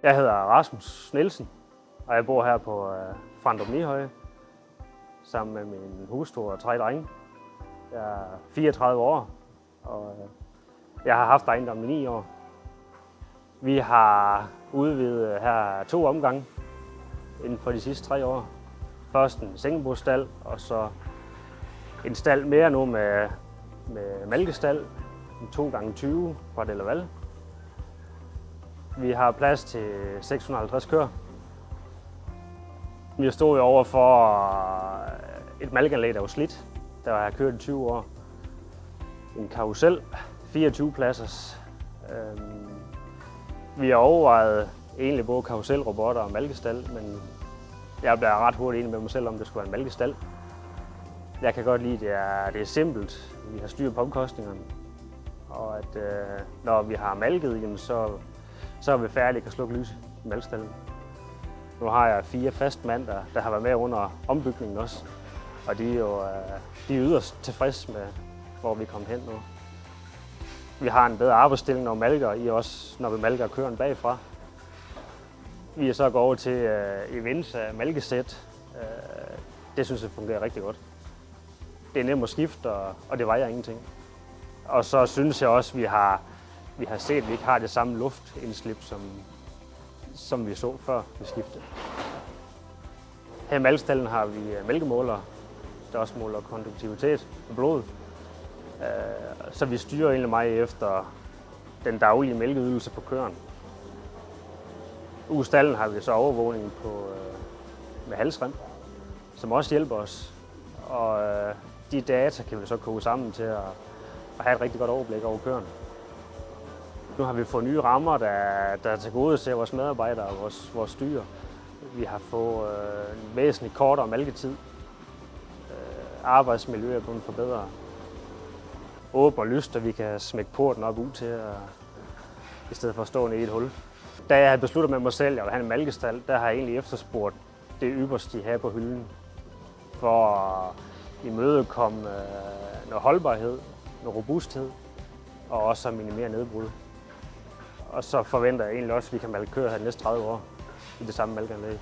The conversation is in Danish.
Jeg hedder Rasmus Nielsen, og jeg bor her på Frandrup Nihøje sammen med min hustru og 3 drenge. Jeg er 34 år, og jeg har haft ejendommen i 9 år. Vi har udvidet her 2 omgange inden for de sidste 3 år. Først en sengebordstald, og så en stald mere nu med malkestald, en 2x20 fra Delaware. Vi har plads til 650 køer. Vi stod jo over for et malkeanlæg, der var slidt. Der har jeg kørt i 20 år. En karusel, 24 pladsers. Vi har overvejet egentlig både karuselrobotter og malkestal, men jeg bliver ret hurtigt enig med mig selv, om det skulle være en malkestal. Jeg kan godt lide, at det er simpelt. Vi har styr på omkostningerne. Og at når vi har malket, så er vi færdige og slukke lys i malkestallen. Nu har jeg 4 fastmænd, der har været med under ombygningen også. Og de er yderst tilfredse med, hvor vi er kommet hen nu. Vi har en bedre arbejdsstilling, når vi malker køerne bagfra. Vi er så gået over til events af malkesæt. Det synes jeg fungerer rigtig godt. Det er nemt at skifte, og det vejer ingenting. Og så synes jeg også, at vi har set, at vi ikke har det samme luftindslip, som vi så før vi skiftede. Her i malkestallen har vi mælkemålere, der også måler konduktivitet og blod. Så vi styrer egentlig meget efter den daglige mælkeydelse på køerne. Ude i stallen har vi så overvågning med halsrem, som også hjælper os. Og de data kan vi så koge sammen til at have et rigtig godt overblik over køerne. Nu har vi fået nye rammer, der tilgodeser vores medarbejdere og vores dyr. Vi har fået en væsentligt kortere malketid. Arbejdsmiljøet er blevet forbedret. Åben og lyst, og vi kan smække porten op ud til, i stedet for at stå nede i et hul. Da jeg havde besluttet med mig selv, at jeg ville have en malkestald, der har jeg egentlig efterspurgt det ypperste, de har på hylden. For at imødekomme noget holdbarhed, noget robusthed, og også at minimere nedbrud. Og så forventer jeg egentlig også, at vi kan malke køer her de næste 30 år i det samme malkeanlæg.